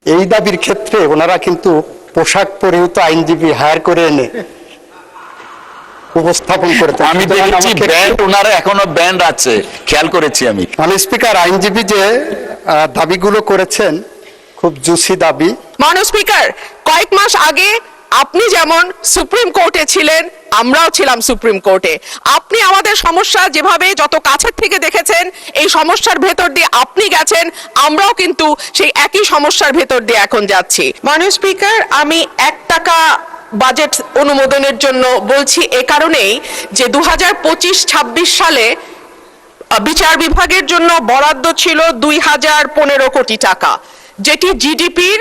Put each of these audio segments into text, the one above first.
এই দাবির ক্ষেত্রে ওনারা কিন্তু পোশাক পরিহিত আইনজীবী হায়ার করে এনে উপস্থাপন করেছেন। আমি দেখেছি ব্যান্ড, ওনারা এখনো ব্যান্ড আছে, খেয়াল করেছি আমি। মাননীয় স্পিকার, আইনজীবী যে দাবিগুলো করেছেন খুব জুসি দাবি। মাননীয় স্পিকার, কয়েক মাস আগে আপনি যেমন সুপ্রিম কোর্টে ছিলেন, আমরাও ছিলাম সুপ্রিম কোর্টে। আপনি আমাদের সমস্যা যেভাবে যত কাছের থেকে দেখেছেন, এই সমস্যার ভেতর দিয়ে আপনি গেছেন, আমরাও কিন্তু সেই একই সমস্যার ভেতর দিয়ে এখন যাচ্ছি। মাননীয় স্পিকার, আমি 1 টাকা বাজেট অনুমোদনের জন্য বলছি এ কারণেই যে 2025-26 সালে বিচার বিভাগের জন্য বরাদ্দ ছিল 2015 কোটি টাকা, যেটি জিডিপির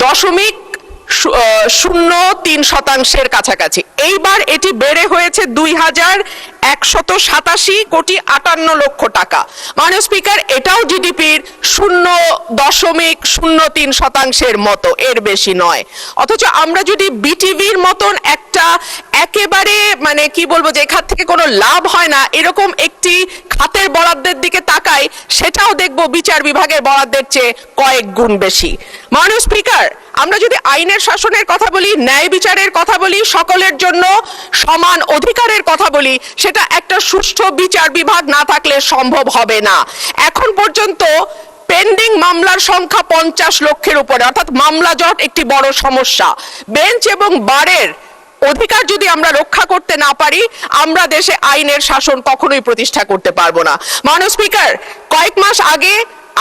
0.03% কাছাকাছি। এইবার এটি বেড়ে হয়েছে 2187 কোটি 58 লক্ষ টাকা। মাননীয় স্পিকার, এটাও জিডিপির 0.03% মতো, এর বেশি নয়। অথচ আমরা যদি বিটিভির মতন একটা একেবারে মানে কি বলবো, যে খাত থেকে কোনো লাভ হয় না এরকম একটি খাতের বরাদ্দের দিকে তাকাই, সেটাও দেখব বিচার বিভাগের বরাদ্দের চেয়ে কয়েক গুণ বেশি। মাননীয় স্পিকার, আমরা যদি আইনের শাসনের কথা বলি, ন্যায় বিচারের কথা বলি, সকলের জন্য সমান অধিকারের কথা বলি, সেটা একটা সুষ্ঠু বিচার বিভাগ না থাকলে সম্ভব হবে না। এখন পর্যন্ত পেন্ডিং মামলার সংখ্যা 50 লক্ষের উপরে, অর্থাৎ মামলা জট একটি বড় সমস্যা। বেঞ্চ এবং বারের অধিকার যদি আমরা রক্ষা করতে না পারি, আমরা দেশে আইনের শাসন কখনোই প্রতিষ্ঠা করতে পারবো না। মাননীয় স্পিকার, কয়েক মাস আগে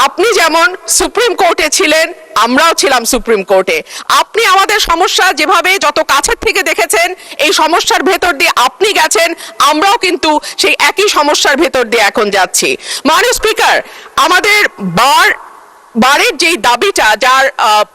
আপনি যেমন সুপ্রিম কোর্টে ছিলেন, আমরাও ছিলাম সুপ্রিম কোর্টে। আপনি আমাদের সমস্যা যেভাবে যত কাছের থেকে দেখেছেন, এই সমস্যার ভেতর দিয়ে আপনি গেছেন, আমরাও কিন্তু সেই একই সমস্যার ভেতর দিয়ে এখন যাচ্ছি। মাননীয় স্পিকার, আমাদের বারের যেই দাবিটা, যার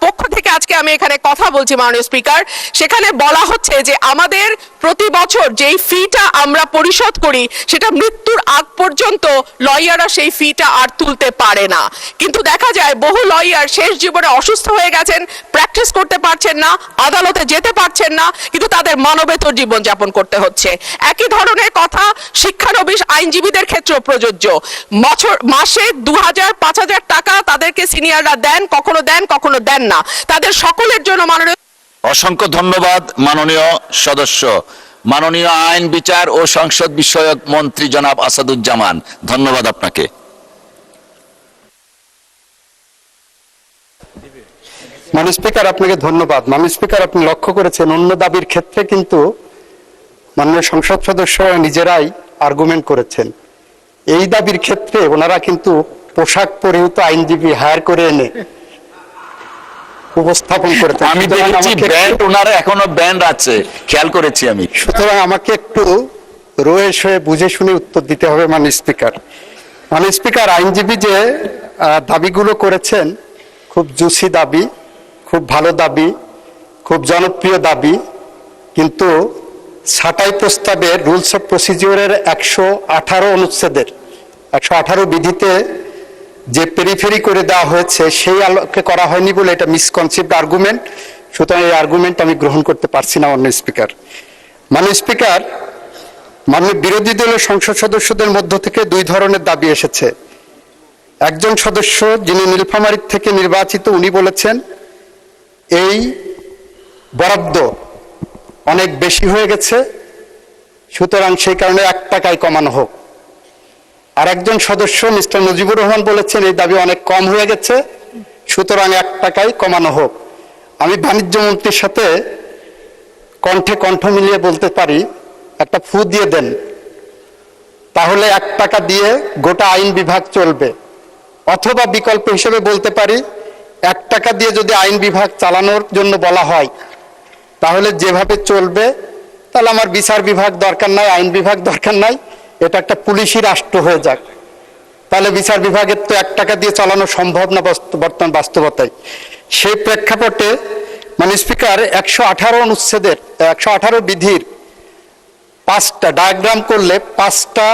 পক্ষ থেকে আজকে আমি এখানে কথা বলছি মাননীয় স্পিকার, সেখানে বলা হচ্ছে যে আমাদের প্রতি বছর যেই ফিটা আমরা পরিশোধ করি, সেটা মৃত্যুর আগ পর্যন্ত লয়াররা সেই ফিটা আর তুলতে পারে না। কিন্তু দেখা যায় বহু লয়ার শেষ জীবনে অসুস্থ হয়ে গেছেন, প্র্যাকটিস করতে পারছেন না, আদালতে যেতে পারছেন না, কিন্তু তাদের মানবেতর জীবন যাপন করতে হচ্ছে। একই ধরনের কথা শিক্ষানবিশ আইনজীবীদের ক্ষেত্রেও প্রযোজ্য। মাসে 2000-5000 টাকা তাদেরকে সিনিয়ররা দেন, কখনো দেন না। তাদের সকলের জন্য মাননীয় অসংখ্য ধন্যবাদ মাননীয় সদস্য। মাননীয় আইন, বিচার ও সংসদ বিষয়ক মন্ত্রী জনাব আসাদুজ্জামান, ধন্যবাদ আপনাকে। মাননীয় স্পিকার, আপনাকে ধন্যবাদ। মাননীয় স্পিকার, আপনি লক্ষ্য করেছেন অন্য দাবির ক্ষেত্রে কিন্তু মাননীয় সংসদ সদস্যরা নিজেরাই আর্গুমেন্ট করেছেন। এই দাবির ক্ষেত্রে ওনারা কিন্তু পোশাক পরিহিত আইনজীবী হায়ার করে এনে উপস্থাপন করেছেন। আমি দেখেছি ব্যান্ড, ওনারা এখনো ব্যান্ড আছে, খেয়াল করেছি আমি। সুতরাং আমাকে একটু রয়েস হয়ে বুঝে শুনে উত্তর দিতে হবে মাননীয় স্পিকার। মাননীয় স্পিকার, আইনজীবী যে দাবিগুলো করেছেন খুব জুসি দাবি, খুব ভালো দাবি, খুব জনপ্রিয় দাবি, কিন্তু ছাঁটাই প্রস্তাবের রুলস অফ প্রসিডিওরের 118 অনুচ্ছেদের 118 বিধিতে যে পেরিফেরি করে দেওয়া হয়েছে, সেই আলোকে করা হয়নি বলে এটা মিসকনসেপ্ট আর্গুমেন্ট। সুতরাং এই আর্গুমেন্ট আমি গ্রহণ করতে পারছি না মাননীয় স্পিকার। মাননীয় স্পিকার, মাননীয় বিরোধী দলের সংসদ সদস্যদের মধ্য থেকে 2 ধরনের দাবি এসেছে। একজন সদস্য যিনি নীলফামারী থেকে নির্বাচিত, উনি বলেছেন এই বরাদ্দ অনেক বেশি হয়ে গেছে, সুতরাং সেই কারণে 1 টাকায় কমানো হোক। আর একজন সদস্য মিস্টার মুজিবুর রহমান বলেছেন এই দাবি অনেক কম হয়ে গেছে, সুতরাং 1 টাকায় কমানো হোক। আমি বাণিজ্য মন্ত্রীর সাথে কণ্ঠে কণ্ঠ মিলিয়ে বলতে পারি, একটা ফু দিয়ে দেন, তাহলে 1 টাকা দিয়ে গোটা আইন বিভাগ চলবে। অথবা বিকল্প হিসেবে বলতে পারি, 1 টাকা দিয়ে যদি আইন বিভাগ চালানোর জন্য বলা হয়, তাহলে যেভাবে চলবে, তাহলে আমার বিচার বিভাগ দরকার নাই, আইন বিভাগ দরকার নাই, এটা একটা পুলিশি রাষ্ট্র হয়ে যাক। তাহলে বিচার বিভাগের তো 1 টাকা দিয়ে চালানো সম্ভব না বর্তমান বাস্তবতায়। সেই প্রেক্ষাপটে মাননীয় স্পিকার, 118 অনুচ্ছেদের 118 বিধির 5টা ডায়াগ্রাম করলে 5টা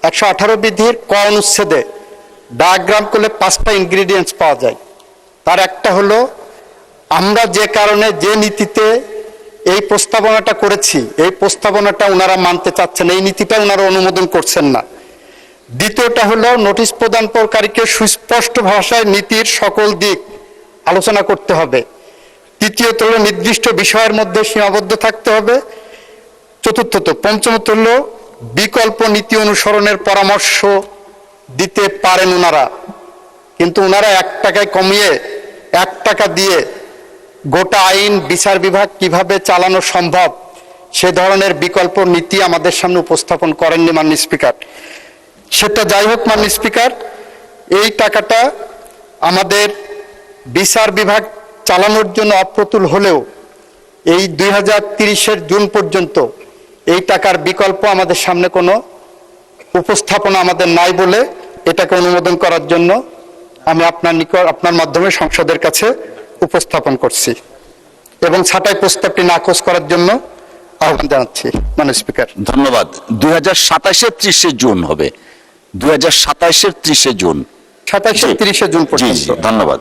118 বিধির ক অনুচ্ছেদে ডায়াগ্রাম করলে 5টা ইনগ্রিডিয়েন্টস পাওয়া যায়। তার একটা হলো, আমরা যে কারণে যে নীতিতে এই প্রস্তাবনাটা করেছি, এই প্রস্তাবনাটা ওনারা মানতে চাচ্ছেন, এই নীতিটা ওনারা অনুমোদন করছেন না। দ্বিতীয়টা হলো, নোটিশ প্রদান প্রকারীকে সুস্পষ্ট ভাষায় নীতির সকল দিক আলোচনা করতে হবে। তৃতীয়ত হলো নির্দিষ্ট বিষয়ের মধ্যে সীমাবদ্ধ থাকতে হবে। চতুর্থত পঞ্চমত হলো বিকল্প নীতি অনুসরণের পরামর্শ দিতে পারেন ওনারা, কিন্তু ওনারা 1 টাকায় কমিয়ে 1 টাকা দিয়ে গোটা আইন বিচার বিভাগ কিভাবে চালানো সম্ভব সে ধরনের বিকল্প নীতি আমাদের সামনে উপস্থাপন করেননি মাননীয় স্পিকার। সেটা যাই হোক মাননীয় স্পিকার, এই টাকাটা আমাদের বিচার বিভাগ চালানোর জন্য অপ্রতুল হলেও এই 2030-এর জুন পর্যন্ত এই টাকার বিকল্প আমাদের সামনে কোনো উপস্থাপনা আমাদের নাই বলে এটাকে অনুমোদন করার জন্য আমি আপনার মাধ্যমে সংসদের কাছে উপস্থাপন করছি এবং ছাঁটাই প্রস্তাবটি নাকচ করার জন্য আহ্বান জানাচ্ছি মাননীয় স্পিকার। ধন্যবাদ। 2027-এর 30 জুন হবে, 2027-এর 30 জুন। 27-30 জুন জি পর্যন্ত। জি, ধন্যবাদ।